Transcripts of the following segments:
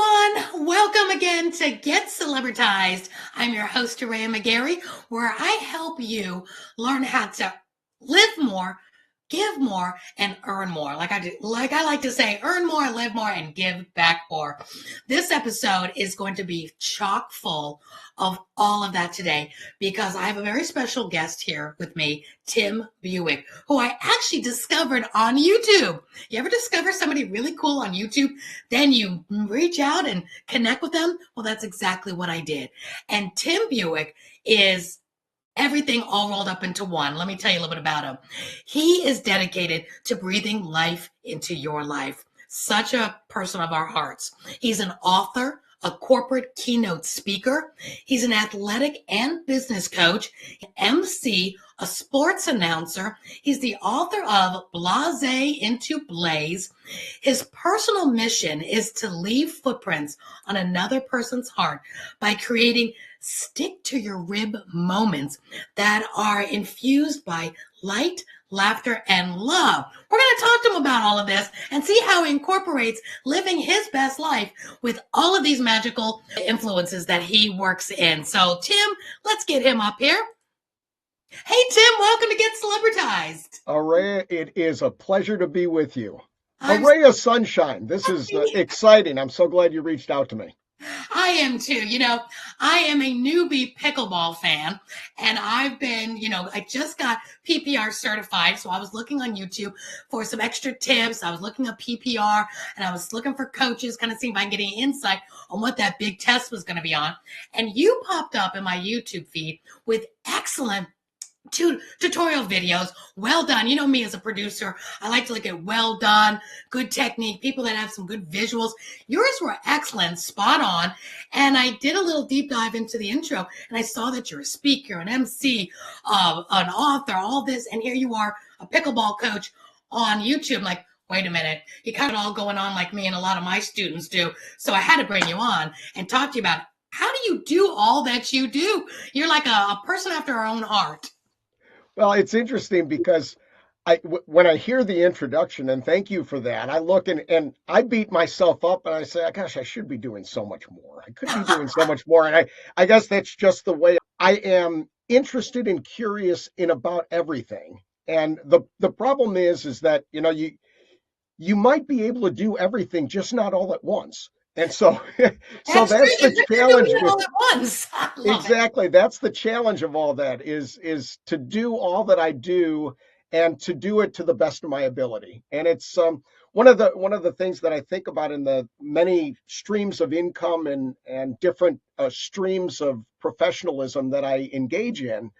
everyone. Welcome again to Get Celebritized. I'm your host, Aurea McGarry, where I help you learn how to live more, give more, and earn more. Like I like to say, earn more, live more, and give back more. This episode is going to be chock full of all of that today because I have a very special guest here with me, Tim Buwick, who I actually discovered on YouTube. You ever discover somebody really cool on YouTube? Then you reach out and connect with them? Well, that's exactly what I did. And Tim Buwick is everything all rolled up into one. Let me tell you a little bit about him. He is dedicated to breathing life into your life. Such a person of our hearts. He's an author, a corporate keynote speaker. He's an athletic and business coach, MC, a sports announcer. He's the author of Blasé into Blaze. His personal mission is to leave footprints on another person's heart by creating stick to your rib moments that are infused by light, laughter, and love. We're going to talk to him about all of this and see how he incorporates living his best life with all of these magical influences that he works in. So, Tim, let's get him up here. Hey, Tim, welcome to Get Celebritized. Aurea, it is a pleasure to be with you. Aurea Sunshine, this is exciting. I'm so glad you reached out to me. I am too. I am a newbie pickleball fan, and I've been, I just got PPR certified. So I was looking on YouTube for some extra tips. I was looking up PPR and I was looking for coaches, kind of seeing if I can get any insight on what that big test was going to be on. And you popped up in my YouTube feed with excellent tutorial videos. Well done. You know me as a producer, I like to look at well done, good technique, people that have some good visuals. Yours were excellent, spot on. And I did a little deep dive into the intro and I saw that you're a speaker, an MC, an author, all this. And here you are, a pickleball coach on YouTube. I'm like, wait a minute, you got it all going on like me and a lot of my students do. So I had to bring you on and talk to you about how do you do all that you do? You're like a person after our own heart. Well, it's interesting because when I hear the introduction, and thank you for that, I look and I beat myself up and I say, gosh, I should be doing so much more. I could be doing so much more. And I guess that's just the way I am interested and curious in about everything. And the problem is that, you might be able to do everything, just not all at once. And so that's the challenge. All at once. Exactly. That's the challenge of all that is to do all that I do and to do it to the best of my ability. And it's one of the things that I think about in the many streams of income and different streams of professionalism that I engage in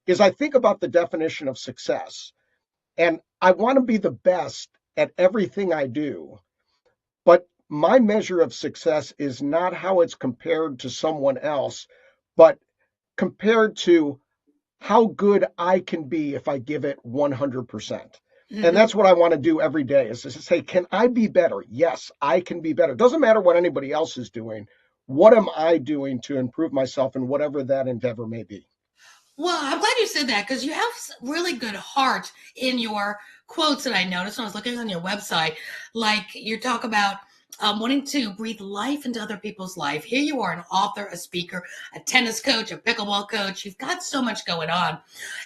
is I think about the definition of success. And I want to be the best at everything I do. But my measure of success is not how it's compared to someone else, but compared to how good I can be if I give it 100%. Mm-hmm. And that's what I want to do every day is to say, can I be better? Yes, I can be better. It doesn't matter what anybody else is doing. What am I doing to improve myself in whatever that endeavor may be? Well, I'm glad you said that because you have really good heart in your quotes that I noticed when I was looking on your website. Like you talk about wanting to breathe life into other people's life. Here you are, an author, a speaker, a tennis coach, a pickleball coach. You've got so much going on.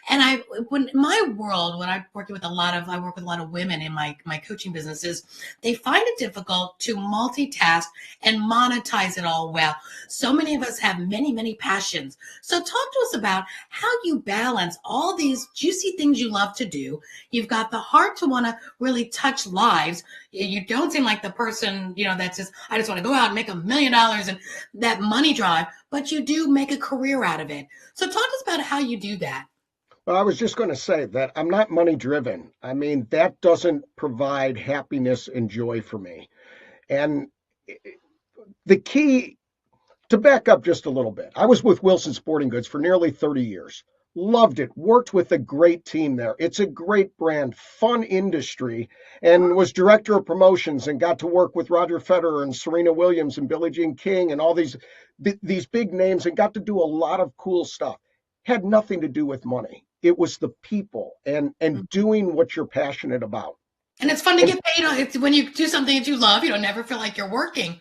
And when I work with a lot of women in my coaching businesses, they find it difficult to multitask and monetize it all well. So many of us have many, many passions. So talk to us about how you balance all these juicy things you love to do. You've got the heart to want to really touch lives. You don't seem like the person, that's just, I just want to go out and make $1 million and that money drive, but you do make a career out of it. So talk to us about how you do that. Well, I was just going to say that I'm not money driven. I mean, that doesn't provide happiness and joy for me. And the key, to back up just a little bit, I was with Wilson Sporting Goods for nearly 30 years. Loved it, worked with a great team there. It's a great brand, fun industry, and was director of promotions and got to work with Roger Federer and Serena Williams and Billie Jean King and all these big names and got to do a lot of cool stuff. Had nothing to do with money. It was the people and doing what you're passionate about. And it's fun to get paid on it when you do something that you love. You don't never feel like you're working.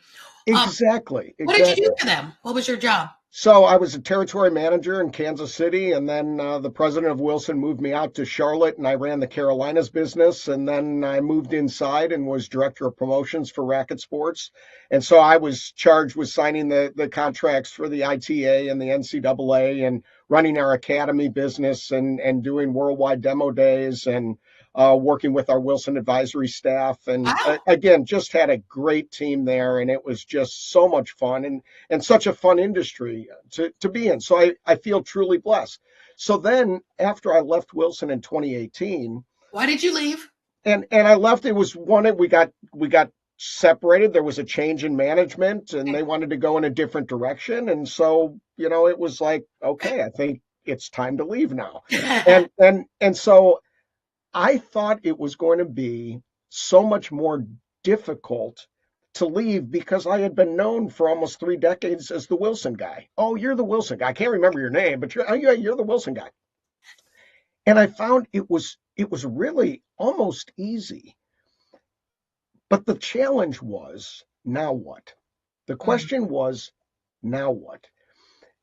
Exactly. What did you Exactly. do for them? What was your job? So I was a territory manager in Kansas City, and then the president of Wilson moved me out to Charlotte, and I ran the Carolinas business. And then I moved inside and was director of promotions for Racket Sports. And so I was charged with signing the contracts for the ITA and the NCAA and running our academy business and doing worldwide demo days and working with our Wilson advisory staff. And Wow. again, just had a great team there, and it was just so much fun. And such a fun industry to be in. So I feel truly blessed. So then after I left Wilson in 2018, Why did you leave? and I left, it was we got separated. There was a change in management and they wanted to go in a different direction. And so, it was like, okay, I think it's time to leave now. And so I thought it was going to be so much more difficult to leave because I had been known for almost 3 decades as the Wilson guy. Oh, you're the Wilson guy. I can't remember your name, but you're the Wilson guy. And I found it was really almost easy. But the challenge was, now what? The question was, now what?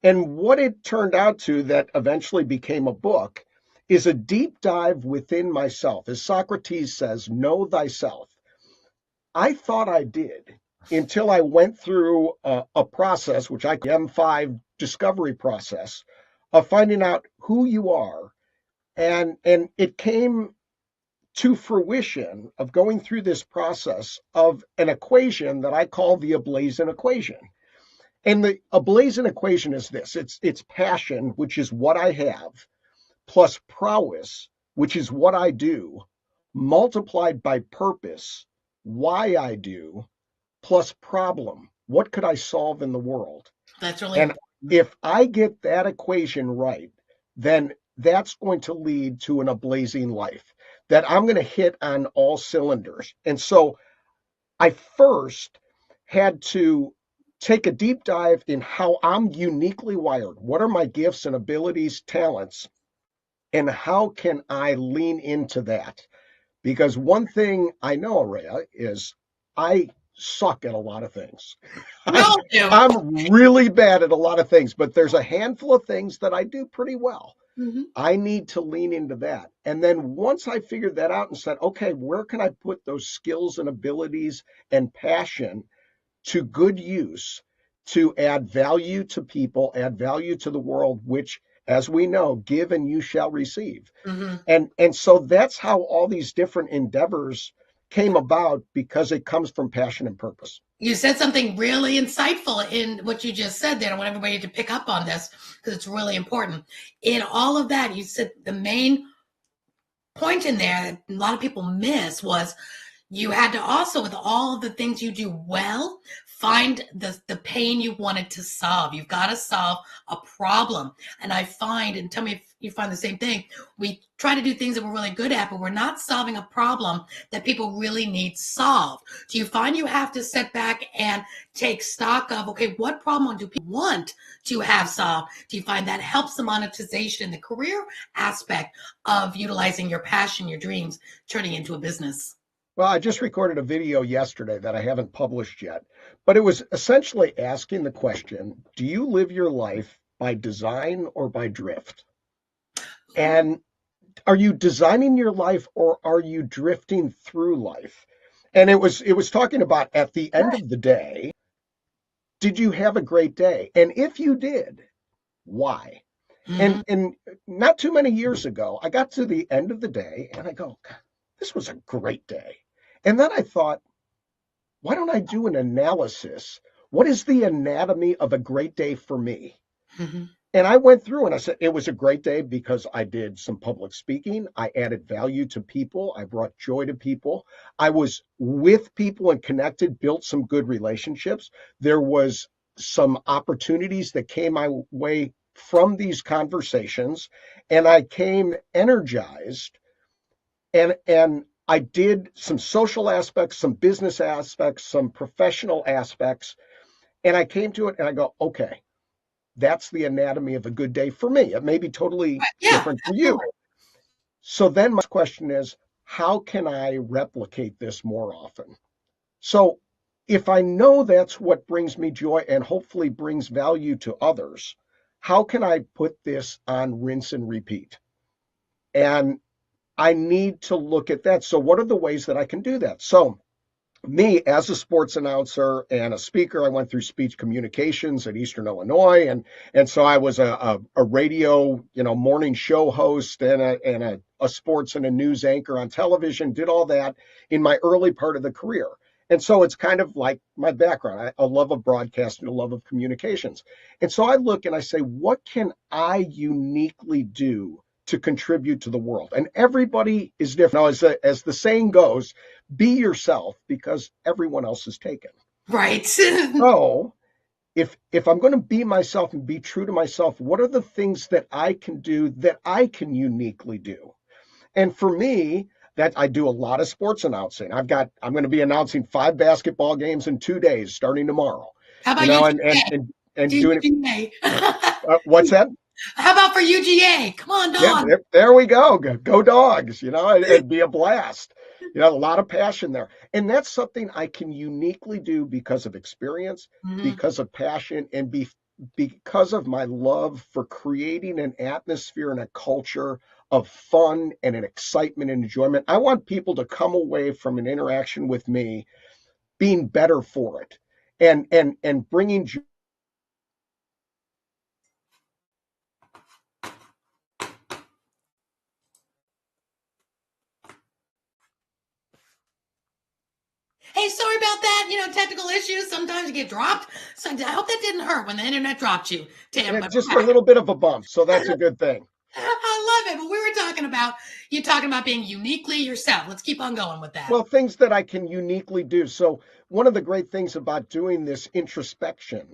And what it turned out to that eventually became a book is a deep dive within myself. As Socrates says, know thyself. I thought I did until I went through a process, which I call the M5 discovery process, of finding out who you are. And it came to fruition of going through this process of an equation that I call the Ablaze equation. And the Ablaze equation is this. It's passion, which is what I have, plus prowess, which is what I do, multiplied by purpose, why I do, plus problem. What could I solve in the world? That's really And important. if I get that equation right, then that's going to lead to an ablazing life that I'm going to hit on all cylinders. And so I first had to take a deep dive in how I'm uniquely wired. What are my gifts and abilities, talents, and how can I lean into that? Because one thing I know, Aurea, is I suck at a lot of things. We all do. I'm really bad at a lot of things, but there's a handful of things that I do pretty well. Mhm. I need to lean into that. And then once I figured that out and said, okay, where can I put those skills and abilities and passion to good use to add value to people, add value to the world, which, as we know, give and you shall receive. Mhm. And so that's how all these different endeavors came about, because it comes from passion and purpose. You said something really insightful in what you just said there. I want everybody to pick up on this because it's really important. In all of that, you said the main point in there that a lot of people miss was you had to also, with all of the things you do well, find the pain you wanted to solve. You've got to solve a problem. And I find, and tell me if you find the same thing, we try to do things that we're really good at, but we're not solving a problem that people really need solved. Do you find you have to sit back and take stock of, okay, what problem do people want to have solved? Do you find that helps the monetization, the career aspect of utilizing your passion, your dreams, turning into a business? Well, I just recorded a video yesterday that I haven't published yet, but it was essentially asking the question, do you live your life by design or by drift? And are you designing your life or are you drifting through life? And it was talking about, at the end of the day, did you have a great day? And if you did, why? Mm-hmm. And not too many years ago, I got to the end of the day and I go, this was a great day. And then I thought, why don't I do an analysis? What is the anatomy of a great day for me? Mm-hmm. And I went through and I said, it was a great day because I did some public speaking. I added value to people. I brought joy to people. I was with people and connected, built some good relationships. There was some opportunities that came my way from these conversations, and I came energized, and I did some social aspects, some business aspects, some professional aspects, and I came to it and I go, okay, that's the anatomy of a good day for me. It may be totally Yeah, different for you. absolutely. So then my question is, how can I replicate this more often? So if I know that's what brings me joy and hopefully brings value to others, how can I put this on rinse and repeat? And I need to look at that. So what are the ways that I can do that? So me as a sports announcer and a speaker, I went through speech communications at Eastern Illinois, and so I was a radio, morning show host and a sports and a news anchor on television. Did all that in my early part of the career, and so it's kind of like my background, a love of broadcasting, a love of communications, and so I look and I say, what can I uniquely do to contribute to the world? And everybody is different. Now, as the saying goes, be yourself because everyone else is taken. Right. So if I'm going to be myself and be true to myself, what are the things that I can do that I can uniquely do? And for me, that I do a lot of sports announcing. I'm going to be announcing 5 basketball games in 2 days starting tomorrow. How about and doing UGA? it. What's that? How about for UGA? Come on, Yeah, dog. there we go. Go dogs, it'd be a blast. A lot of passion there. And that's something I can uniquely do because of experience, because of passion, and because of my love for creating an atmosphere and a culture of fun and an excitement and enjoyment. I want people to come away from an interaction with me being better for it and bringing joy. Hey, sorry about that. Technical issues. Sometimes you get dropped. So I hope that didn't hurt when the internet dropped you, Tim. But Just a little bit of a bump, so that's a good thing. I love it. But we were talking about being uniquely yourself. Let's keep on going with that. Well, things that I can uniquely do. So one of the great things about doing this introspection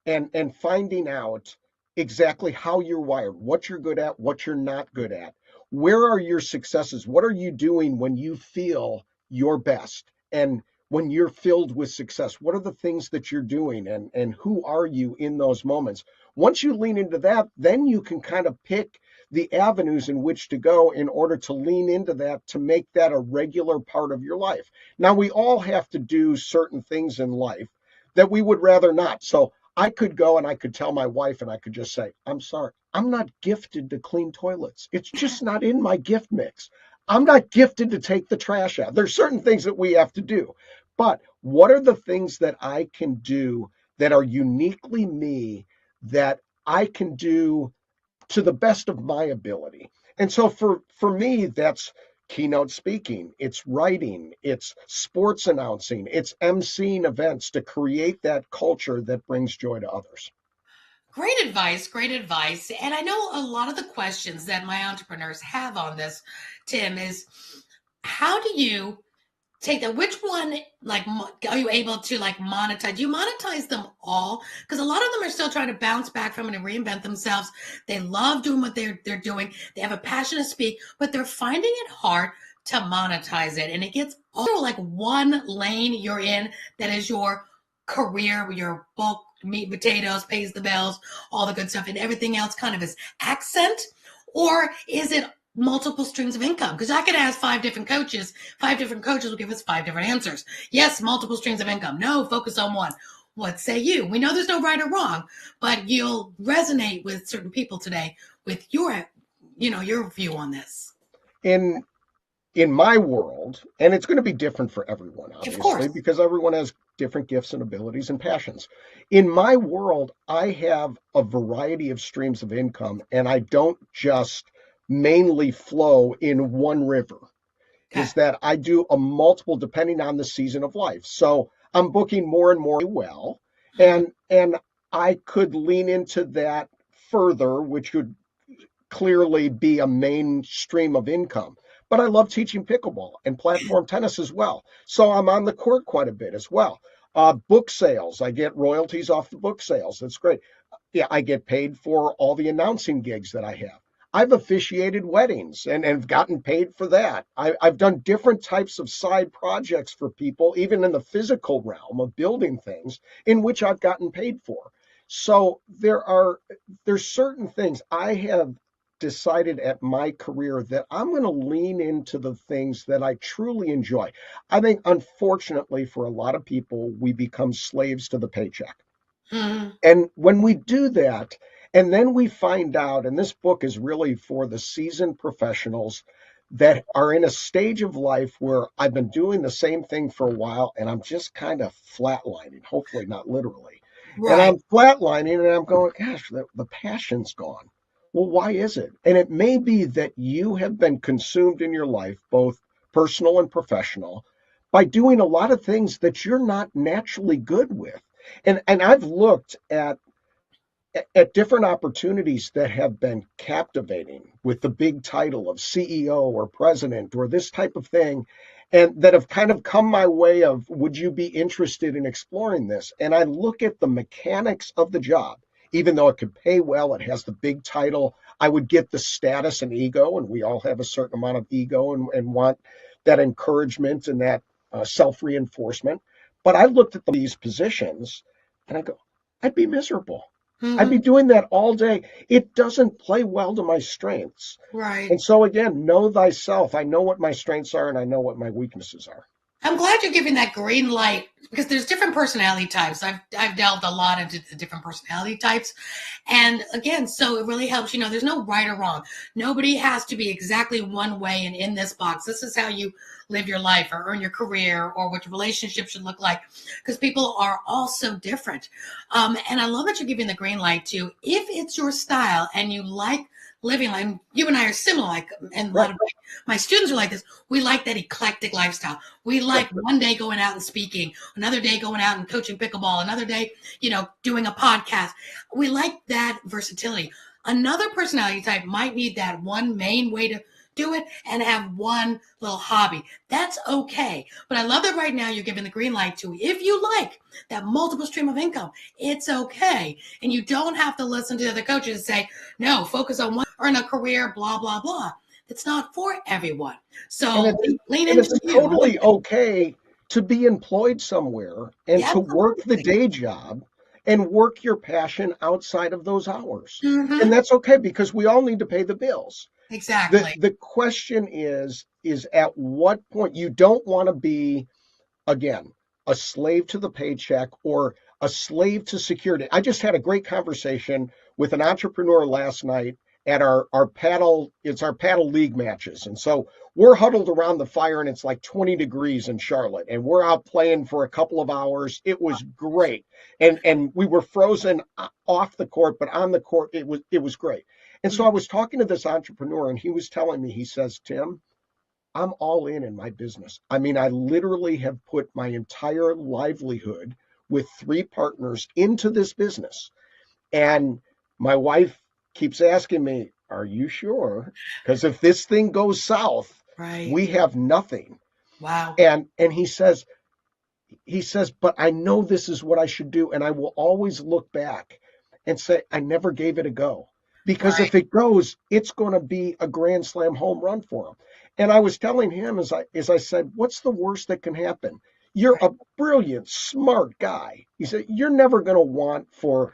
and finding out exactly how you're wired, what you're good at, what you're not good at, where are your successes? What are you doing when you feel your best? And when you're filled with success, what are the things that you're doing and who are you in those moments? Once you lean into that, then you can kind of pick the avenues in which to go in order to lean into that, to make that a regular part of your life. Now, we all have to do certain things in life that we would rather not. So I could go and I could tell my wife and I could just say, I'm sorry, I'm not gifted to clean toilets. It's just not in my gift mix. I'm not gifted to take the trash out. There's certain things that we have to do. But what are the things that I can do that are uniquely me that I can do to the best of my ability? And so for me, that's keynote speaking, it's writing, it's sports announcing, it's emceeing events to create that culture that brings joy to others. Great advice. Great advice. And I know a lot of the questions that my entrepreneurs have on this, Tim, is how do you take that? Which one, are you able to monetize? Do you monetize them all? Because a lot of them are still trying to bounce back from it and reinvent themselves. They love doing what they're doing. They have a passion to speak, but they're finding it hard to monetize it. And it gets all like one lane you're in that is your career, your bulk meat and potatoes, pays the bills, all the good stuff, and everything else kind of is accent? Or is it multiple streams of income? Because I could ask 5 different coaches. 5 different coaches will give us 5 different answers. Yes, multiple streams of income. No, focus on one. What say you? We know there's no right or wrong, but you'll resonate with certain people today with your view on this. In my world, and it's going to be different for everyone, obviously, because everyone has different gifts and abilities and passions. In my world, I have a variety of streams of income, and I don't just mainly flow in one river. Okay. Is that I do a multiple depending on the season of life. So I'm booking more and more well, and I could lean into that further, which would clearly be a main stream of income. But I love teaching pickleball and platform tennis as well. So I'm on the court quite a bit as well. Book sales, I get royalties off the book sales. That's great. Yeah, I get paid for all the announcing gigs that I have. I've officiated weddings and gotten paid for that. I've done different types of side projects for people, even in the physical realm of building things, in which I've gotten paid for. So there's certain things I have decided at my career that I'm going to lean into the things that I truly enjoy. I think, unfortunately, for a lot of people, we become slaves to the paycheck. Mm-hmm. And when we do that, and then we find out, and this book is really for the seasoned professionals that are in a stage of life where I've been doing the same thing for a while and I'm just kind of flatlining, hopefully not literally. And Right. I'm flatlining and I'm going, gosh, the passion's gone. Well, why is it? And it may be that you have been consumed in your life, both personal and professional, by doing a lot of things that you're not naturally good with. And I've looked at different opportunities that have been captivating with the big title of CEO or president or this type of thing, and that have kind of come my way of, would you be interested in exploring this? And I look at the mechanics of the job, even though it could pay well, it has the big title, I would get the status and ego, and we all have a certain amount of ego and want that encouragement and that self-reinforcement. But I looked at these positions and I go, I'd be miserable. I'd Mm-hmm. be doing that all day. It doesn't play well to my strengths. Right. And so again, know thyself. I know what my strengths are and I know what my weaknesses are. I'm glad you're giving that green light because there's different personality types. I've delved a lot into the different personality types. And again, so it really helps, there's no right or wrong. Nobody has to be exactly one way and in this box. This is how you live your life or earn your career or what your relationship should look like because people are all so different. And I love that you're giving the green light to if it's your style and you like living like you and I are similar, like, and a lot Right. of my students are like this. We like that eclectic lifestyle. We like Right. one day going out and speaking, another day going out and coaching pickleball, another day, doing a podcast. We like that versatility. Another personality type might need that one main way to do it and have one little hobby. That's okay. But I love that right now you're giving the green light to if you like that multiple stream of income, it's okay. And you don't have to listen to the other coaches and say, no, focus on one, earn a career, blah, blah, blah. It's not for everyone. And So it's lean and into it's you. I like totally okay to be employed somewhere and Yeah, to work the absolutely. day job and work your passion outside of those hours. And Mm-hmm. that's okay because we all need to pay the bills. The Exactly. the question is at what point you don't want to be, again, a slave to the paycheck or a slave to security. I just had a great conversation with an entrepreneur last night at our paddle, it's our paddle league matches. And so we're huddled around the fire and it's like 20 degrees in Charlotte and we're out playing for a couple of hours. It was great. And we were frozen off the court, but on the court it was great. And so I was talking to this entrepreneur and he was telling me, he says, Tim, I'm all in my business. I mean, I literally have put my entire livelihood with three partners into this business. And my wife keeps asking me, are you sure? Because if this thing goes south, Right. we have nothing. Wow. And he says, but I know this is what I should do. And I will always look back and say, I never gave it a go. Because Right. if it goes, it's going to be a grand slam home run for him. And I was telling him as I said, what's the worst that can happen? You're Right. a brilliant, smart guy. He said, you're never going to want for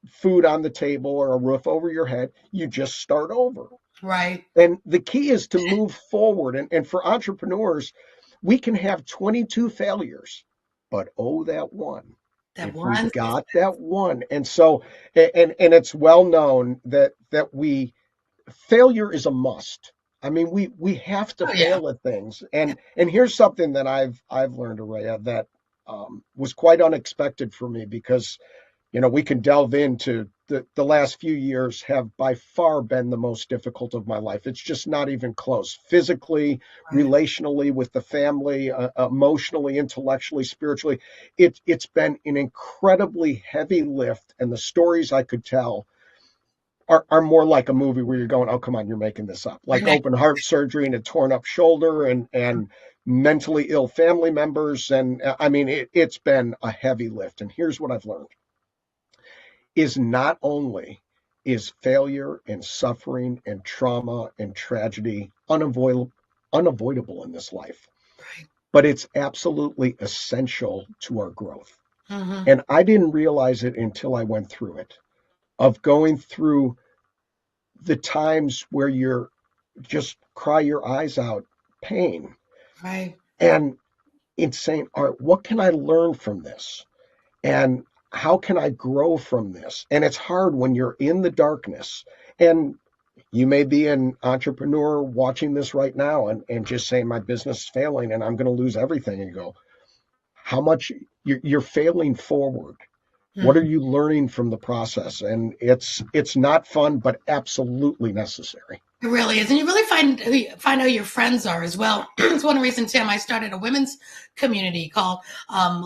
food on the table or a roof over your head. You just start over. Right. And the key is to move forward. And for entrepreneurs, we can have 22 failures, but oh, that one. That If we one. got that one. And so, and it's well known that we failure is a must. I mean, we have to Oh yeah. fail at things. And here's something that I've learned, Araya, that was quite unexpected for me because we can delve into the last few years have by far been the most difficult of my life. It's just not even close. Physically, Right. relationally, with the family, emotionally, intellectually, spiritually. It's been an incredibly heavy lift. And the stories I could tell are more like a movie where you're going, oh, come on, you're making this up. Like Right. open heart surgery and a torn up shoulder and mentally ill family members. And I mean, it's been a heavy lift. And here's what I've learned is not only is failure and suffering and trauma and tragedy unavoidable in this life, Right. but it's absolutely essential to our growth. Mm-hmm. And I didn't realize it until I went through it, of going through the times where you're just cry your eyes out pain. Right. And it's saying, all right, what can I learn from this? And how can I grow from this? And it's hard when you're in the darkness. And you may be an entrepreneur watching this right now and just saying, my business is failing and I'm going to lose everything. And you go, how much you're failing forward. What are Mhm. you learning from the process? And it's not fun, but absolutely necessary. It really is. And you really find who your friends are as well. It's one reason, Tim, I started a women's community called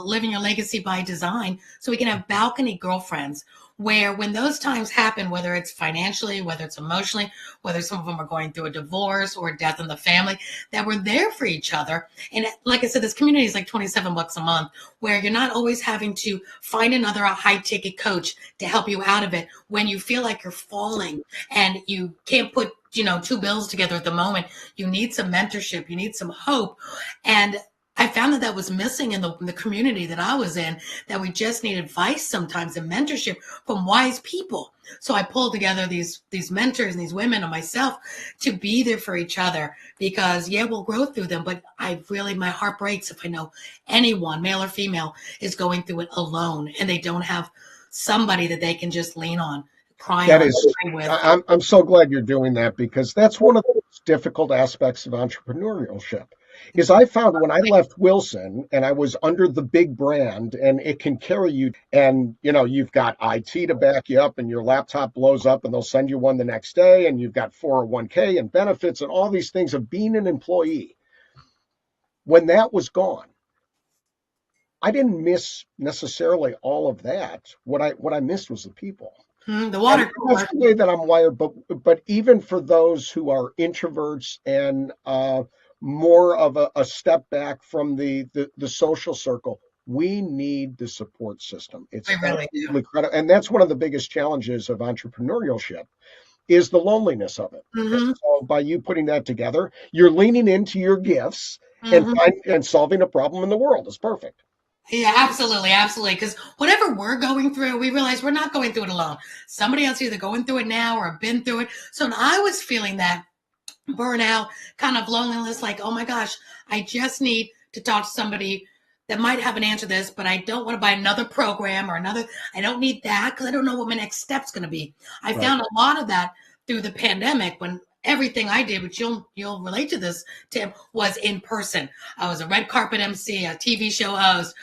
Living Your Legacy by Design. So we can have balcony girlfriends where when those times happen, whether it's financially, whether it's emotionally, whether some of them are going through a divorce or death in the family, that we're there for each other. And like I said, this community is like $27 a month where you're not always having to find another high ticket coach to help you out of it when you feel like you're falling and you can't put two bills together at the moment. You need some mentorship, you need some hope. And I found that was missing in the community that I was in, that we just need advice sometimes and mentorship from wise people. So I pulled together these mentors and these women and myself to be there for each other, because yeah, we'll grow through them, but my heart breaks if I know anyone, male or female, is going through it alone and they don't have somebody that they can just lean on, cry That on, is, cry with. I'm so glad you're doing that, because that's one of the most difficult aspects of entrepreneurship. Is I found when I left Wilson and I was under the big brand, and it can carry you, and you've got IT to back you up, and your laptop blows up and they'll send you one the next day, and you've got 401k and benefits and all these things of being an employee. When that was gone, I didn't miss necessarily all of that. What I missed was the people. The And water that's cooler. the way that I'm wired. But even for those who are introverts and more of a step back from the social circle, we need the support system. It's We really do. absolutely critical, and that's one of the biggest challenges of entrepreneurship is the loneliness of it. And Hmm. so by you putting that together, you're leaning into your gifts and Hmm. and solving a problem in the world. It's perfect. Yeah, absolutely, absolutely. Because whatever we're going through, we realize we're not going through it alone. Somebody else either going through it now or been through it. So when I was feeling that burnout, kind of loneliness, like, oh my gosh, I just need to talk to somebody that might have an answer to this, but I don't want to buy another program or another. I don't need that because I don't know what my next step's going to be. I Right. found a lot of that through the pandemic when everything I did, which you'll relate to this, Tim, was in person. I was a red carpet MC, a TV show host,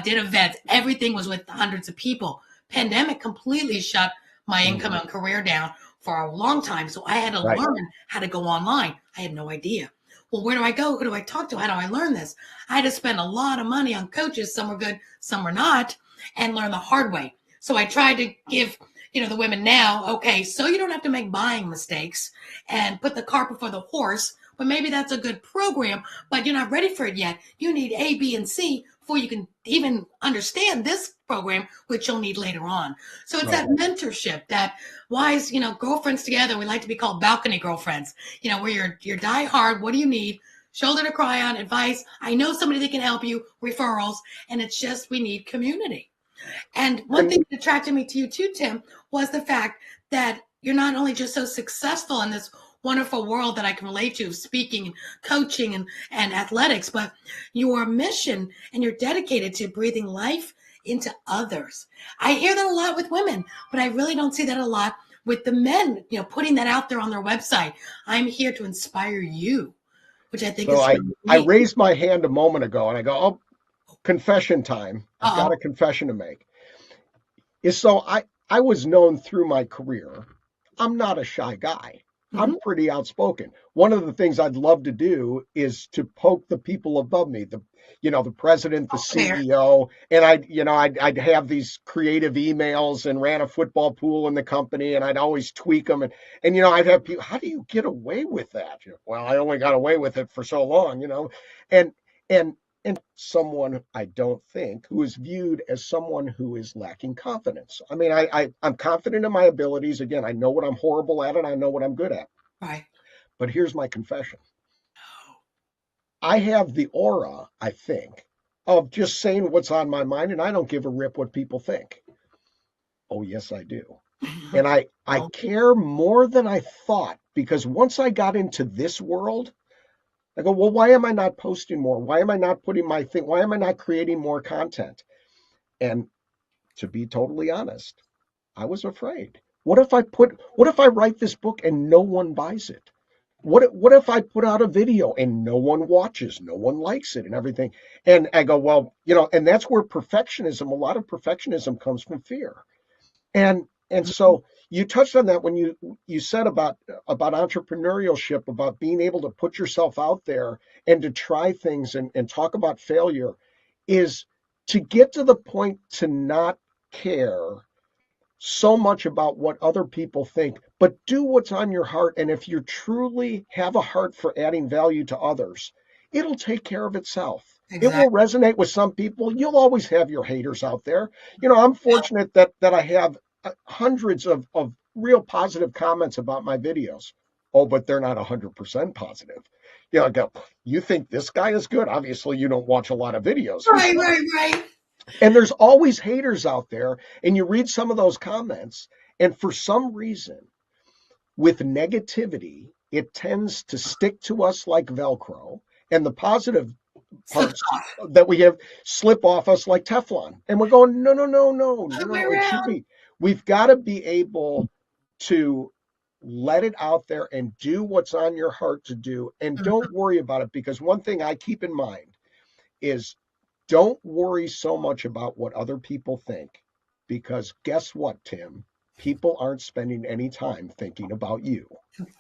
did events. Everything was with hundreds of people. Pandemic completely shut my income Mhm. and career down for a long time. So I had to Right. learn how to go online. I had no idea. Well, where do I go? Who do I talk to? How do I learn this? I had to spend a lot of money on coaches. Some were good, some were not, and learn the hard way. So I tried to give, the women now, okay, so you don't have to make buying mistakes and put the cart before the horse. But maybe that's a good program, but you're not ready for it yet. You need A, B, and C before you can even understand this program, which you'll need later on. So it's Right. that mentorship, that wise, girlfriends together. We like to be called balcony girlfriends. Where you're die hard. What do you need? Shoulder to cry on, advice. I know somebody that can help you, referrals, and it's just we need community. And one And thing that attracted me to you too, Tim, was the fact that you're not only just so successful in this wonderful world that I can relate to, speaking and coaching and athletics, but your mission and you're dedicated to breathing life into others. I hear that a lot with women, but I really don't see that a lot with the men, putting that out there on their website. I'm here to inspire you, which I think so is I really I neat. raised my hand a moment ago and I go, oh, confession time. I've got Uh-oh. a confession to make. Is so I was known through my career. I'm not a shy guy. I'm Mm-hmm. pretty outspoken. One of the things I'd love to do is to poke the people above me, the president, the Fair. CEO, and I'd have these creative emails and ran a football pool in the company, and I'd always tweak them, and I'd have people, how do you get away with that? Well, I only got away with it for so long, and and and someone I don't think who is viewed as someone who is lacking confidence. I mean, I'm confident in my abilities. Again, I know what I'm horrible at and I know what I'm good at. Right. But here's my confession. I have the aura, I think, of just saying what's on my mind and I don't give a rip what people think. Oh, yes, I do. And I Oh, care more than I thought, because once I got into this world, I go, well, why am I not posting more? Why am I not putting my thing? Why am I not creating more content? And to be totally honest, I was afraid. What if I write this book and no one buys it? What if I put out a video and no one watches, no one likes it and everything? And I go, well, and that's where perfectionism, a lot of perfectionism comes from fear. And so you touched on that when you said about entrepreneurship, about being able to put yourself out there and to try things and talk about failure, is to get to the point to not care so much about what other people think, but do what's on your heart. And if you truly have a heart for adding value to others, it'll take care of itself. It will exactly. resonate with some people. You'll always have your haters out there. I'm fortunate that I have hundreds of real positive comments about my videos. Oh, but they're not 100% positive. I go, you think this guy is good? Obviously, you don't watch a lot of videos. Right, right, right. And there's always haters out there. And you read some of those comments, and for some reason, with negativity, it tends to stick to us like Velcro, and the positive Slips parts off. that we have slip off us like Teflon. And we're going, no, no, no, no, Other no, way no. It should around. be. We've got to be able to let it out there and do what's on your heart to do. And Mhm. don't worry about it, because one thing I keep in mind is, don't worry so much about what other people think, because guess what, Tim? People aren't spending any time thinking about you.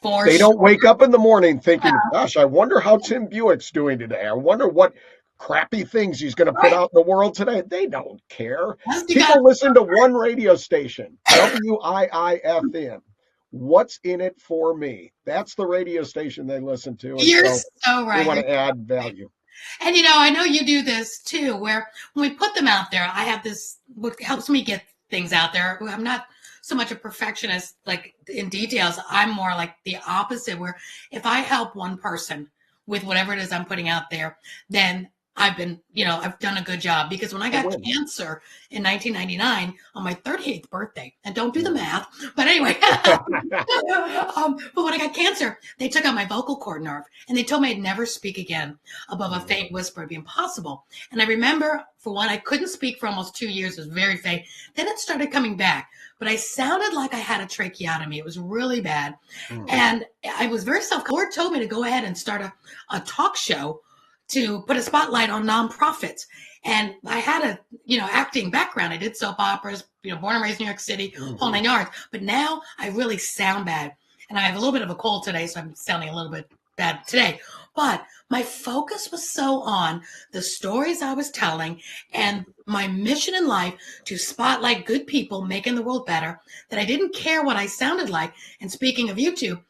For They sure. don't wake up in the morning thinking, gosh, I wonder how Tim Buwick's doing today. I wonder what crappy things he's going to put Right. out in the world today. They don't care. Yes, you got People listen to one radio station, WIIFM. What's in it for me? That's the radio station they listen to. And you're so so we right. want to add value. And I know you do this too, where when we put them out there, I have this, what helps me get things out there. I'm not so much a perfectionist, like in details. I'm more like the opposite, where if I help one person with whatever it is I'm putting out there, then I've done a good job. Because when I A got win. cancer in 1999 on my 38th birthday, and don't do the Mm. math, but anyway, but when I got cancer, they took out my vocal cord nerve and they told me I'd never speak again above a Mm. faint whisper. It'd be impossible. And I remember, for one, I couldn't speak for almost 2 years. It was very faint. Then it started coming back, but I sounded like I had a tracheotomy. It was really bad. Mm. And I was very self. Lord told me to go ahead and start a talk show to put a spotlight on nonprofits. And I had a, acting background. I did soap operas, born and raised in New York City, whole Mm-hmm. 9 yards. But now I really sound bad. And I have a little bit of a cold today, so I'm sounding a little bit bad today. But my focus was so on the stories I was telling and my mission in life to spotlight good people making the world better, that I didn't care what I sounded like. And speaking of YouTube,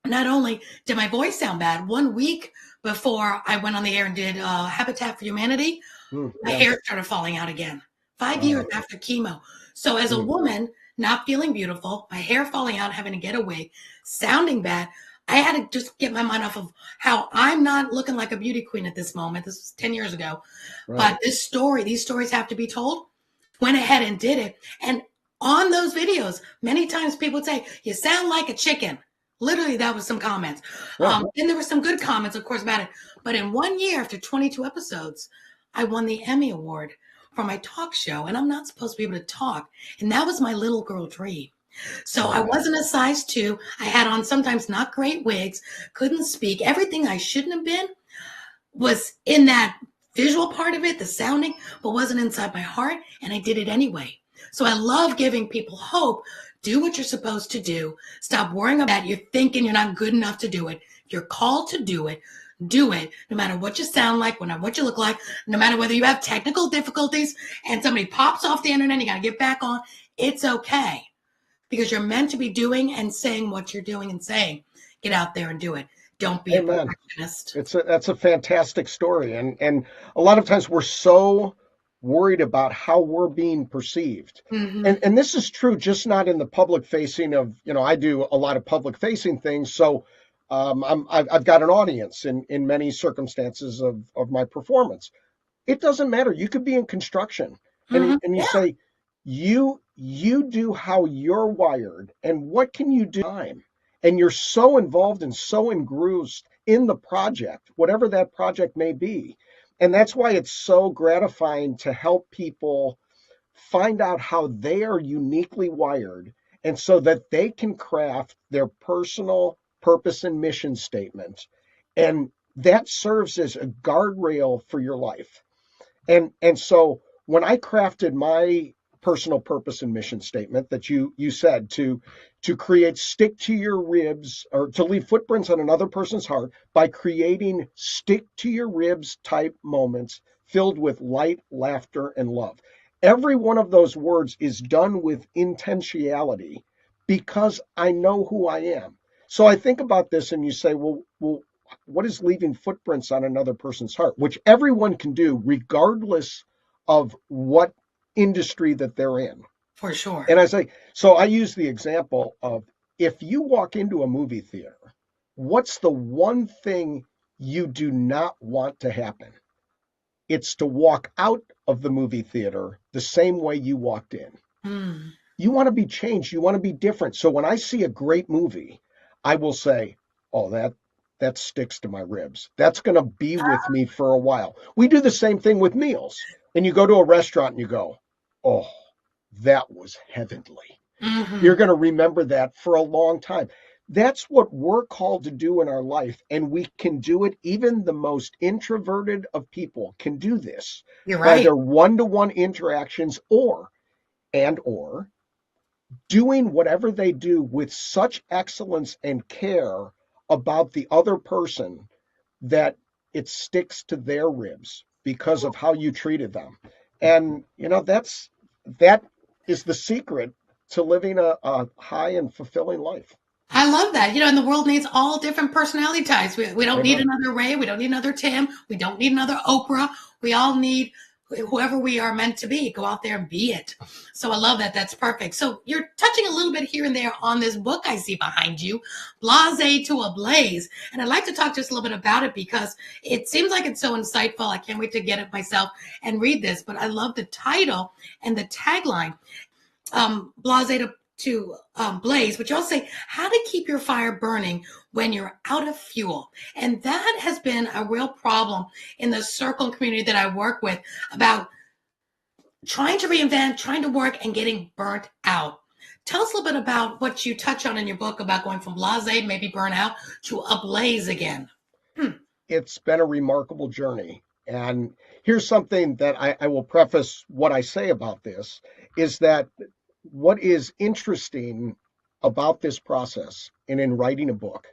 not only did my voice sound bad, 1 week before I went on the air and did Habitat for Humanity, Mm. my Yeah. hair started falling out again. 5 years Oh. after chemo. So as a Mm. woman, not feeling beautiful, my hair falling out, having to get a wig, sounding bad, I had to just get my mind off of how I'm not looking like a beauty queen at this moment. This was 10 years ago. Right. But these stories have to be told. Went ahead and did it. And on those videos, many times people would say, you sound like a chicken. Literally, that was some comments. Yeah. And there were some good comments, of course, about it. But in 1 year, after 22 episodes, I won the Emmy Award for my talk show. And I'm not supposed to be able to talk. And that was my little girl dream. So I Oh. wasn't a size 2. I had on sometimes not great wigs, couldn't speak. Everything I shouldn't have been was in that visual part of it, the sounding, but wasn't inside my heart. And I did it anyway. So I love giving people hope. Do what you're supposed to do. Stop worrying about you're thinking you're not good enough to do it. If you're called to do it, do it. No matter what you sound like, no matter what you look like, no matter whether you have technical difficulties and somebody pops off the internet, you got to get back on. It's okay, because you're meant to be doing and saying what you're doing and saying. Get out there and do it. Don't be a Amen. perfectionist. That's a fantastic story. And a lot of times we're so worried about how we're being perceived. Mm-hmm. And this is true, just not in the public facing of, I do a lot of public facing things. So I've got an audience in many circumstances of my performance. It doesn't matter. You could be in construction, and Mm-hmm. you Yeah. say, you do how you're wired and what can you do time. And you're so involved and so engrossed in the project, whatever that project may be. And that's why it's so gratifying to help people find out how they are uniquely wired, and so that they can craft their personal purpose and mission statement. And that serves as a guardrail for your life. And so when I crafted my personal purpose and mission statement that you said to create stick to your ribs, or to leave footprints on another person's heart by creating stick to your ribs type moments filled with light, laughter, and love. Every one of those words is done with intentionality because I know who I am. So I think about this and you say, well, what is leaving footprints on another person's heart? Which everyone can do regardless of what industry that they're in. For sure. And I say, so I use the example of, if you walk into a movie theater, what's the one thing you do not want to happen? It's to walk out of the movie theater the same way you walked in. You want to be changed. You want to be different. So when I see a great movie, I will say, oh, that sticks to my ribs. That's going to be with me for a while. We do the same thing with meals. And you go to a restaurant and you go, oh, that was heavenly. You're going to remember that for a long time. That's what we're called to do in our life. And we can do it. Even the most introverted of people can do this. You're right. By their one-to-one interactions or doing whatever they do with such excellence and care about the other person that it sticks to their ribs because of how you treated them. And, that is the secret to living a high and fulfilling life. I love that. And the world needs all different personality types. We don't need Amen. another Ray. We don't need another Tim. We don't need another Oprah. We all need whoever we are meant to be. Go out there and be it. So I love that. That's perfect. So you're touching a little bit here and there on this book I see behind you, Blasé to Ablaze. And I'd like to talk just a little bit about it because it seems like it's so insightful. I can't wait to get it myself and read this. But I love the title and the tagline, Blasé to blaze, but you also say how to keep your fire burning when you're out of fuel. And that has been a real problem in the circle community that I work with, about trying to reinvent, trying to work, and getting burnt out. Tell us a little bit about what you touch on in your book about going from blasé, maybe burnout, to ablaze again. It's been a remarkable journey. And here's something that I will preface what I say about this, is that what is interesting about this process and in writing a book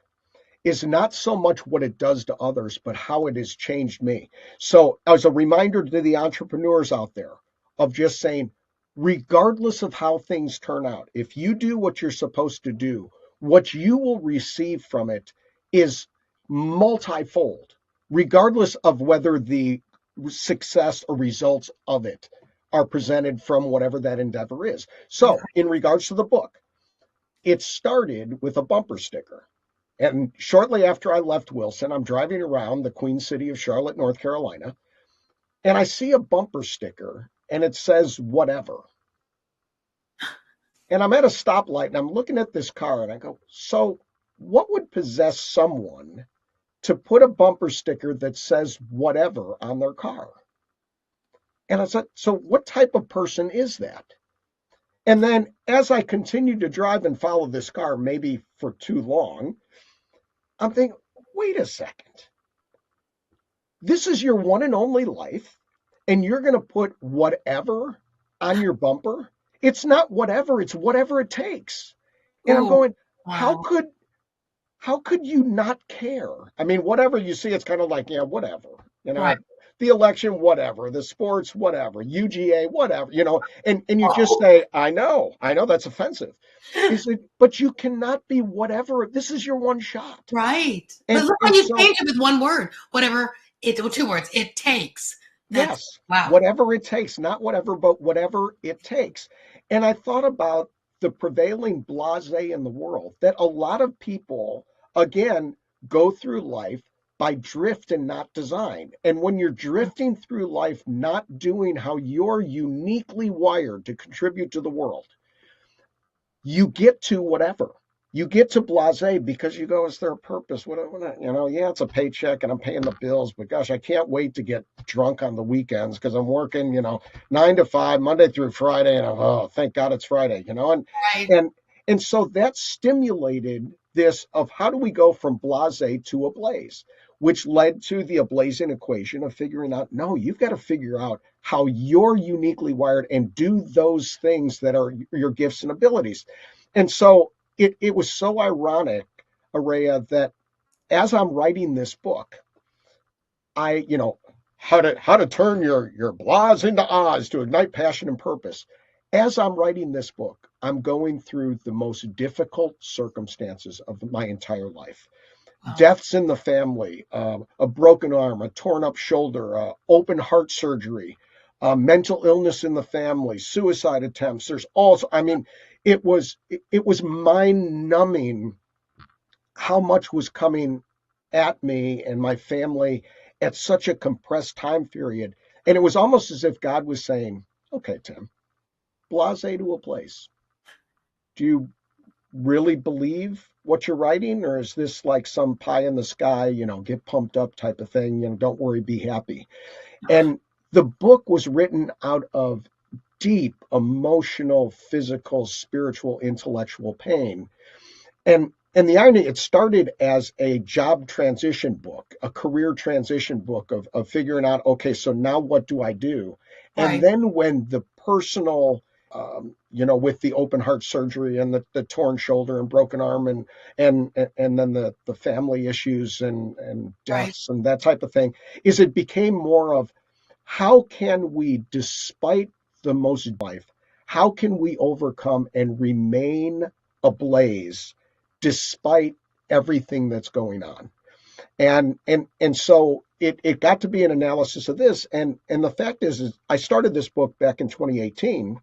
is not so much what it does to others, but how it has changed me. So as a reminder to the entrepreneurs out there of just saying, regardless of how things turn out, if you do what you're supposed to do, what you will receive from it is multifold, regardless of whether the success or results of it are presented from whatever that endeavor is. So in regards to the book, it started with a bumper sticker. And shortly after I left Wilson, I'm driving around the Queen City of Charlotte, North Carolina, and I see a bumper sticker and it says whatever. And I'm at a stoplight and I'm looking at this car and I go, so what would possess someone to put a bumper sticker that says whatever on their car? And I said, so what type of person is that? And then as I continued to drive and follow this car, maybe for too long, I'm thinking, wait a second. This is your one and only life, and you're going to put whatever on your bumper? It's not whatever, it's whatever it takes. And I'm going, how could you not care? I mean, whatever you see, it's kind of like, yeah, whatever. Right. The election, whatever, the sports, whatever, UGA, whatever, and you just say, I know that's offensive. But you cannot be whatever. This is your one shot. Right. But look, when you change it with one word, whatever, or two words, it takes. Yes. Wow. Whatever it takes, not whatever, but whatever it takes. And I thought about the prevailing blasé in the world, that a lot of people, again, go through life by drift and not design. And when you're drifting through life, not doing how you're uniquely wired to contribute to the world, you get to whatever. You get to Blasé because you go, is there a purpose? Yeah, it's a paycheck and I'm paying the bills, but gosh, I can't wait to get drunk on the weekends because I'm working, 9 to 5, Monday through Friday, and oh, thank God it's Friday, Right. and so that stimulated this of how do we go from Blasé to Ablaze, which led to the Ablazing equation of figuring out, no, you've got to figure out how you're uniquely wired and do those things that are your gifts and abilities. And so it was so ironic, Aurea, that as I'm writing this book, how to turn your blahs into ahs to ignite passion and purpose. As I'm writing this book, I'm going through the most difficult circumstances of my entire life. Wow. Deaths in the family, a broken arm, a torn up shoulder, open heart surgery, mental illness in the family, suicide attempts. There's also, it was mind numbing how much was coming at me and my family at such a compressed time period. And it was almost as if God was saying, okay, Tim, Blasé to Ablaze. Do you really believe what you're writing, or is this like some pie in the sky, get pumped up type of thing, don't worry, be happy? And the book was written out of deep emotional, physical, spiritual, intellectual pain. And the irony, it started as a job transition book, a career transition book of figuring out, okay, so now what do I do? And Right. then when the personal, with the open heart surgery and the torn shoulder and broken arm and then the family issues and deaths and that type of thing, is it became more of how can we, despite the most life, how can we overcome and remain ablaze despite everything that's going on? And so it got to be an analysis of this. And the fact is I started this book back in 2018.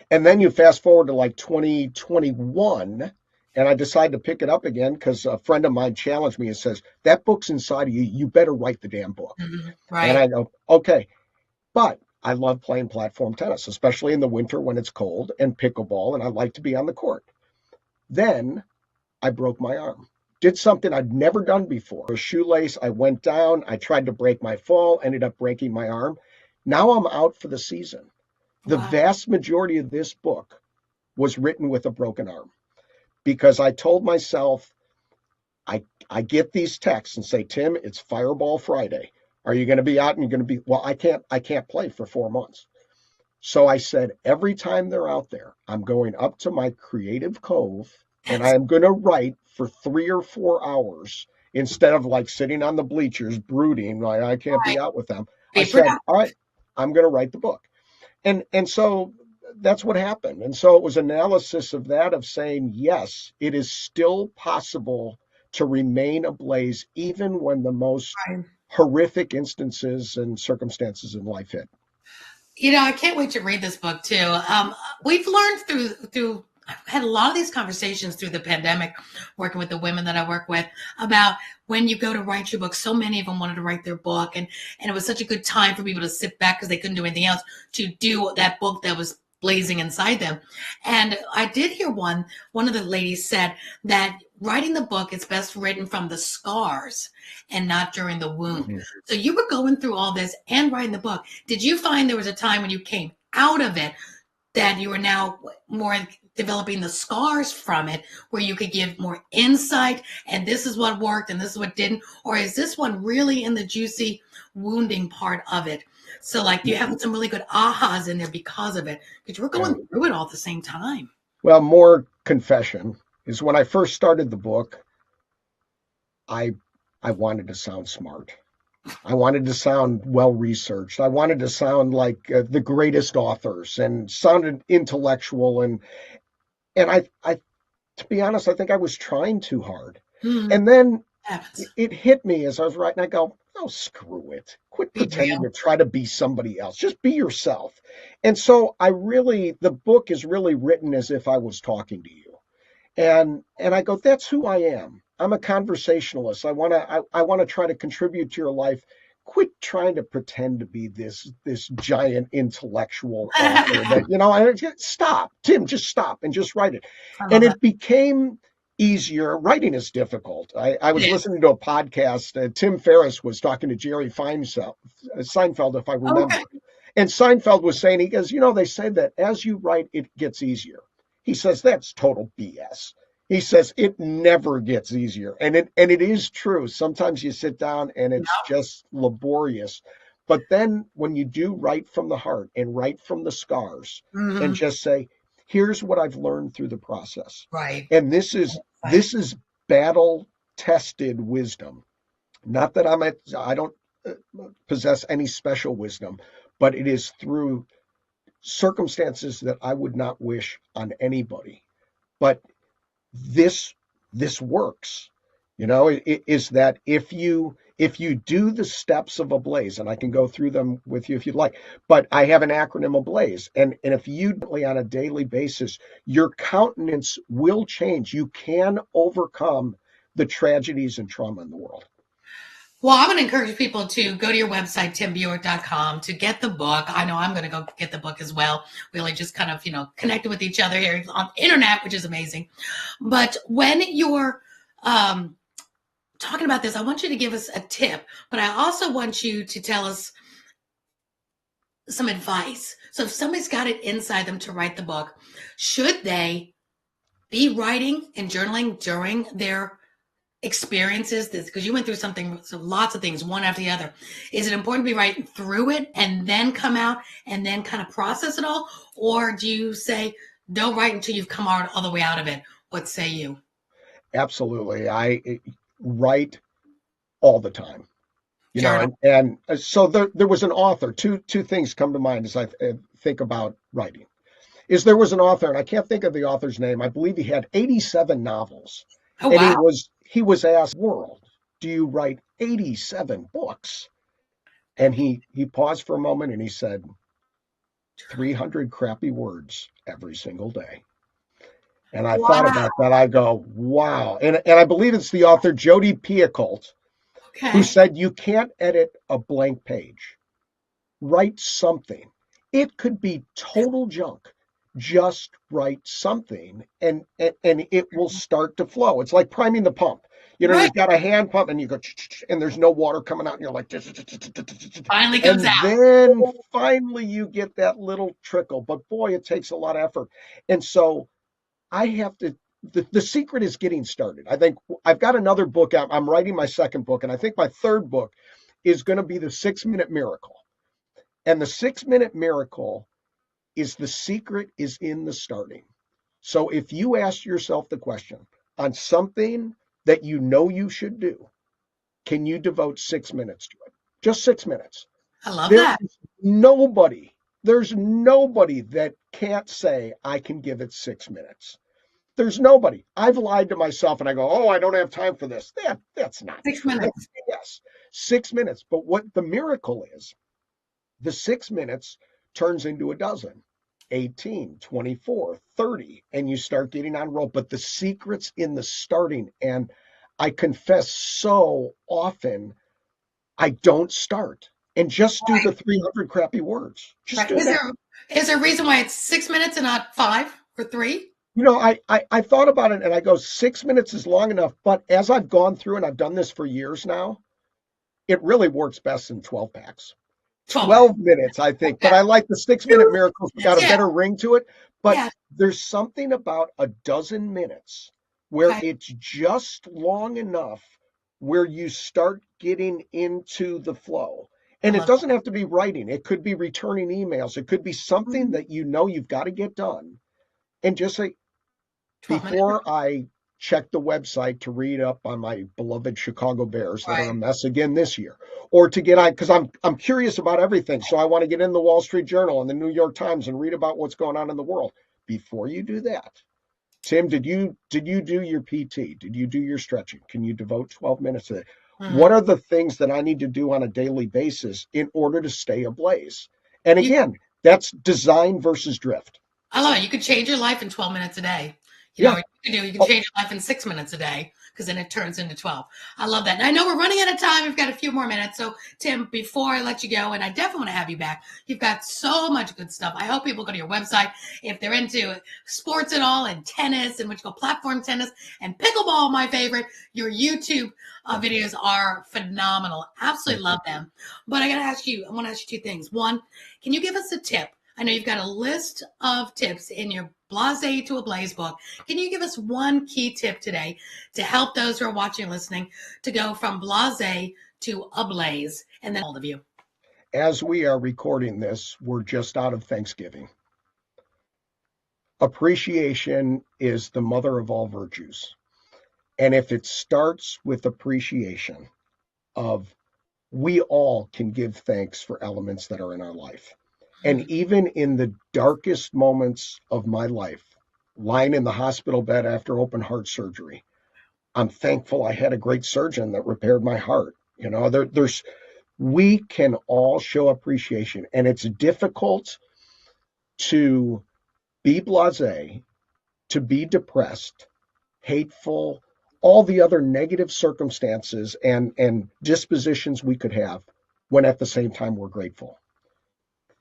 And then you fast forward to like 2021, and I decided to pick it up again because a friend of mine challenged me and says, that book's inside of you. You better write the damn book. Mm-hmm. And Right. I go, okay. But I love playing platform tennis, especially in the winter when it's cold, and pickleball, and I like to be on the court. Then I broke my arm. Did something I'd never done before. A shoelace, I went down, I tried to break my fall, ended up breaking my arm. Now I'm out for the season. The Wow. vast majority of this book was written with a broken arm because I told myself, I get these texts and say, Tim, it's Fireball Friday. Are you going to be out and you're going to be, well, I can't play for 4 months. So I said, every time they're out there, I'm going up to my creative cove and I am going to write for 3 or 4 hours instead of like sitting on the bleachers brooding, like I can't be out with them. I said, all right, I'm going to write the book. And so that's what happened. And so it was analysis of that, of saying, yes, it is still possible to remain ablaze even when the most horrific instances and circumstances in life hit. I can't wait to read this book too. We've learned through I've had a lot of these conversations through the pandemic, working with the women that I work with, about when you go to write your book. So many of them wanted to write their book, and it was such a good time for people to sit back because they couldn't do anything else to do that book that was blazing inside them. And I did hear one of the ladies said that writing the book is best written from the scars and not during the wound. Mm-hmm. So you were going through all this and writing the book. Did you find there was a time when you came out of it that you were now more developing the scars from it, where you could give more insight and this is what worked and this is what didn't? Or is this one really in the juicy wounding part of it? So like, do you have some really good ahas in there because of it? Because we're going through it all at the same time. Well, more confession is when I first started the book, I wanted to sound smart. I wanted to sound well-researched. I wanted to sound like the greatest authors and sounded intellectual. And I, to be honest, I think I was trying too hard. And then it hit me as I was writing. I go, oh, screw it. Quit pretending to try to be somebody else. Just be yourself. And so the book is really written as if I was talking to you. And I go, that's who I am. I'm a conversationalist. I want to try to contribute to your life quit trying to pretend to be this giant intellectual author that, and stop, Tim, just stop and just write it. I love And that. it became easier. Writing is difficult. I was It is. listening to a podcast. Tim Ferriss was talking to Jerry Seinfeld, if I remember. Okay. And Seinfeld was saying, he goes, they say that as you write, it gets easier. He says, that's total BS. He says it never gets easier. And it is true. Sometimes you sit down and it's just laborious. But then when you do write from the heart and write from the scars and just say, here's what I've learned through the process. Right. And this is battle tested wisdom. Not that I don't possess any special wisdom, but it is through circumstances that I would not wish on anybody. But this works. Is that if you do the steps of Ablaze, and I can go through them with you if you'd like, but I have an acronym Ablaze, and if you on a daily basis, your countenance will change. You can overcome the tragedies and trauma in the world. Well, I'm going to encourage people to go to your website, timbuwick.com, to get the book. I know I'm going to go get the book as well. We only just kind of, connected with each other here on the internet, which is amazing. But when you're talking about this, I want you to give us a tip, but I also want you to tell us some advice. So if somebody's got it inside them to write the book, should they be writing and journaling during their experiences, this, because you went through lots of things, one after the other? Is it important to be writing through it and then come out and then kind of process it all? Or do you say, don't write until you've come out all the way out of it? What say you? Absolutely. I write all the time, Journal. and so there was an author, two things come to mind as I think about writing. There was an author, and I can't think of the author's name. I believe he had 87 novels. Oh, wow. And he was asked, world, do you write 87 books? And he paused for a moment and he said, 300 crappy words every single day. And I thought about that. I go, wow. And I believe it's the author, Jodi Picoult, who said, you can't edit a blank page. Write something. It could be total junk. Just write something and it will start to flow. It's like priming the pump. You've got a hand pump and you go, and there's no water coming out and you're like, finally comes out. And then finally you get that little trickle. But boy, it takes a lot of effort. And so I have to, the secret is getting started. I think I've got another book out. I'm writing my second book, and I think my third book is going to be the 6-minute miracle. And the 6-minute miracle is the secret is in the starting. So if you ask yourself the question on something that you should do, can you devote 6 minutes to it? Just 6 minutes. I love that. There's nobody that can't say, I can give it 6 minutes. There's nobody. I've lied to myself and I go, oh, I don't have time for this. That's not 6 minutes. Yes, 6 minutes. But what the miracle is, the 6 minutes turns into a dozen, 18, 24, 30, and you start getting on roll. But the secret's in the starting. And I confess so often, I don't start and just do the 300 crappy words. Just do that. Is there a reason why it's 6 minutes and not 5 or 3? I thought about it and I go, 6 minutes is long enough. But as I've gone through, and I've done this for years now, it really works best in 12 packs. 12 minutes, I think. But I like the 6-minute miracles. Got a better ring to it. But there's something about a dozen minutes where it's just long enough where you start getting into the flow. And it doesn't have to be writing. It could be returning emails. It could be something that you've got to get done. And just say, before I check the website to read up on my beloved Chicago Bears that are a mess again this year, or to get on, because I'm curious about everything. So I want to get in the Wall Street Journal and the New York Times and read about what's going on in the world. Before you do that, Tim, did you do your PT? Did you do your stretching? Can you devote 12 minutes to it? What are the things that I need to do on a daily basis in order to stay ablaze? And again, that's design versus drift. I love it. You could change your life in 12 minutes a day. You can change your life in 6 minutes a day. because then it turns into 12. I love that. And I know we're running out of time. We've got a few more minutes. So, Tim, before I let you go, and I definitely want to have you back, you've got so much good stuff. I hope people go to your website if they're into sports at all, and tennis, and what you call platform tennis, and pickleball, my favorite. Your YouTube videos are phenomenal. Absolutely love them. But I want to ask you two things. One, can you give us a tip? I know you've got a list of tips in your Blasé to Ablaze book. Can you give us one key tip today to help those who are watching and listening to go from Blasé to Ablaze? And then all of you. As we are recording this, we're just out of Thanksgiving. Appreciation is the mother of all virtues. And if it starts with appreciation of we all can give thanks for elements that are in our life. And even in the darkest moments of my life, lying in the hospital bed after open heart surgery, I'm thankful I had a great surgeon that repaired my heart. We can all show appreciation, and it's difficult to be blasé, to be depressed, hateful, all the other negative circumstances and dispositions we could have when at the same time we're grateful.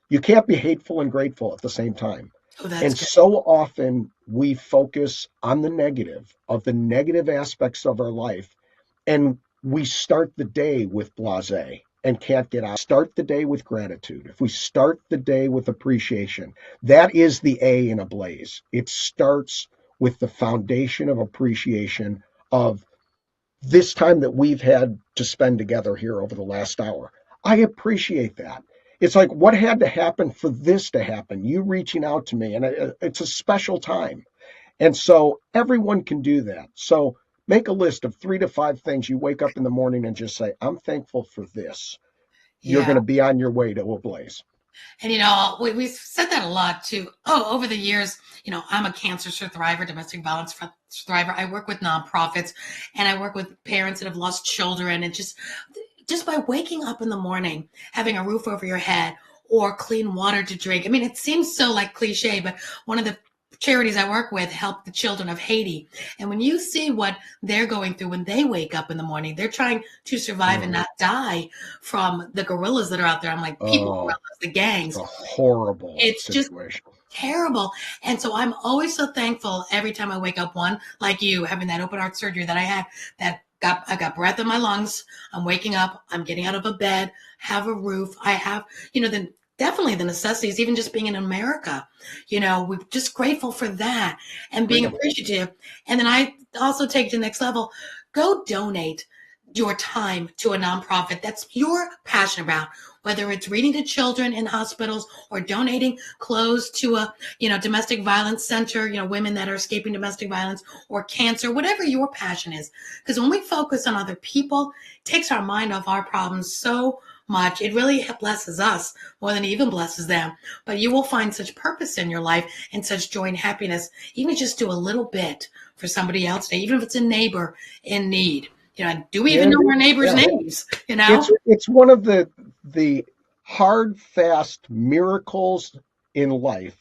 You can't be hateful and grateful at the same time. And so often we focus on the negative of the negative aspects of our life, and we start the day with blasé and can't get out. Start the day with gratitude. If we start the day with appreciation, that is the A in Ablaze. It starts with the foundation of appreciation of this time that we've had to spend together here over the last hour. I appreciate that. It's like, what had to happen for this to happen? You reaching out to me, and it's a special time. And so everyone can do that. So make a list of 3 to 5 things you wake up in the morning and just say, I'm thankful for this. You're going to be on your way to Ablaze. And, we've said that a lot too. Over the years, I'm a cancer survivor, domestic violence survivor. I work with nonprofits, and I work with parents that have lost children. And just by waking up in the morning, having a roof over your head or clean water to drink. I mean, it seems so like cliche, but one of the charities I work with help the children of Haiti. And when you see what they're going through when they wake up in the morning, they're trying to survive and not die from the guerrillas that are out there. I'm like, guerrillas, the gangs. It's a horrible situation. Just terrible. And so I'm always so thankful every time I wake up, one, like you, having that open heart surgery that I had, I got breath in my lungs. I'm waking up. I'm getting out of a bed, have a roof. I have, definitely the necessities, even just being in America, we're just grateful for that and being appreciative. And then I also take it to the next level. Go donate your time to a nonprofit that's you're passionate about, whether it's reading to children in hospitals or donating clothes to a, domestic violence center, women that are escaping domestic violence or cancer, whatever your passion is. Because when we focus on other people, it takes our mind off our problems so much. It really blesses us more than it even blesses them. But you will find such purpose in your life and such joy and happiness, even just do a little bit for somebody else today, even if it's a neighbor in need. Do we even know our neighbors' names? It's one of the hard, fast miracles in life.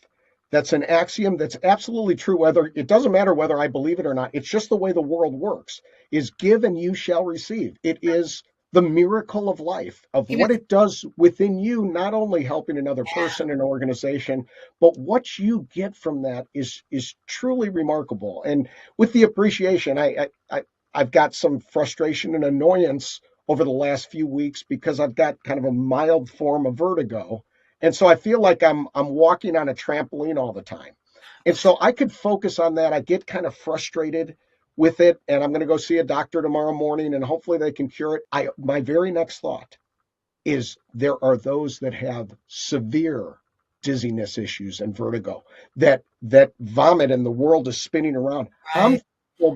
That's an axiom that's absolutely true. Whether it doesn't matter whether I believe it or not. It's just the way the world works. Is give and you shall receive. It is the miracle of life, of what it does within you, not only helping another person and organization, but what you get from that is truly remarkable. And with the appreciation, I've got some frustration and annoyance over the last few weeks because I've got kind of a mild form of vertigo. And so I feel like I'm walking on a trampoline all the time. And so I could focus on that. I get kind of frustrated with it, and I'm going to go see a doctor tomorrow morning, and hopefully they can cure it. My very next thought is there are those that have severe dizziness issues and vertigo that vomit and the world is spinning around. Right.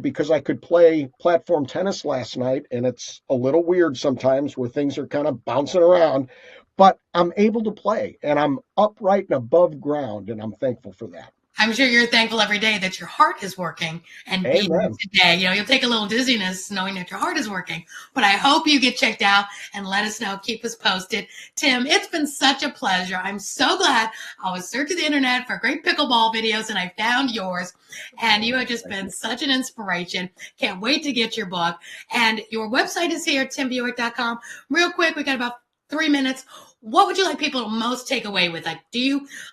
Because I could play platform tennis last night, and it's a little weird sometimes where things are kind of bouncing around, but I'm able to play, and I'm upright and above ground, and I'm thankful for that. I'm sure you're thankful every day that your heart is working and beating Amen. today. You'll take a little dizziness knowing that your heart is working, but I hope you get checked out and let us know. Keep us posted. Tim, it's been such a pleasure. I'm so glad I was searching the internet for great pickleball videos and I found yours. And you have just been such an inspiration. Can't wait to get your book. And your website is here, timbuwick.com. Real quick, we got about 3 minutes. What would you like people to most take away with? Like,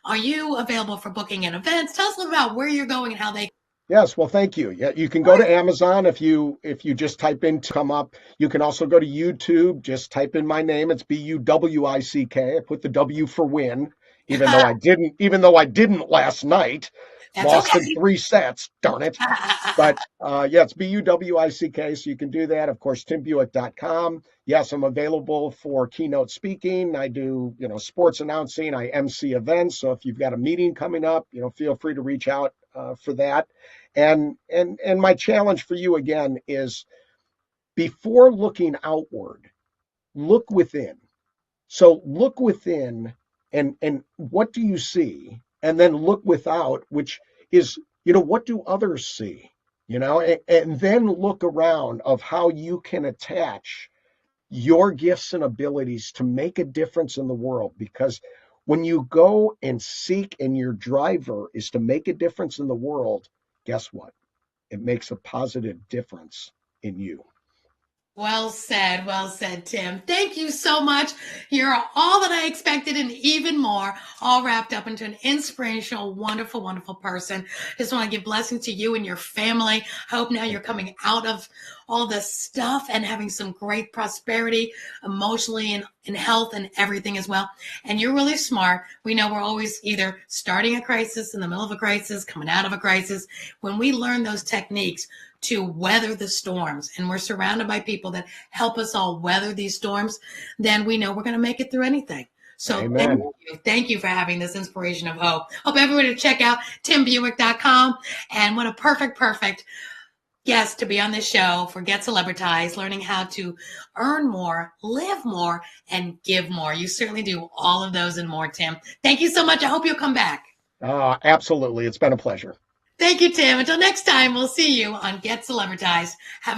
are you available for booking at events? Tell us a little about where you're going and how they. Yes, well, thank you. Yeah, you can go to Amazon if you just type in to come up. You can also go to YouTube. Just type in my name. It's Buwick. I put the W for win, even though I didn't last night. That's Lost in okay. 3 sets. Darn it. But yeah, it's Buwick, so you can do that. Of course, timbuwick.com. Yes, I'm available for keynote speaking. I do, sports announcing. I MC events. So if you've got a meeting coming up, feel free to reach out for that. And my challenge for you again is, before looking outward, look within. So look within, and what do you see? And then look without, which is, what do others see? And then look around of how you can attach your gifts and abilities to make a difference in the world. Because when you go and seek and your driver is to make a difference in the world, guess what? It makes a positive difference in you. Well said, Tim. Thank you so much. You're all that I expected and even more, all wrapped up into an inspirational, wonderful, wonderful person. Just want to give blessings to you and your family. I hope now you're coming out of all this stuff and having some great prosperity emotionally and in health and everything as well. And you're really smart. We know we're always either starting a crisis, in the middle of a crisis, coming out of a crisis. When we learn those techniques to weather the storms, and we're surrounded by people that help us all weather these storms, then we know we're going to make it through anything. So Amen. Thank you for having this inspiration of hope. Hope everyone to check out timbuwick.com. And what a perfect guest to be on this show for Get Celebritized, learning how to earn more, live more, and give more. You certainly do all of those and more, Tim. Thank you so much. I hope you'll come back. Absolutely. It's been a pleasure. Thank you, Tim. Until next time, we'll see you on Get Celebritized. Have a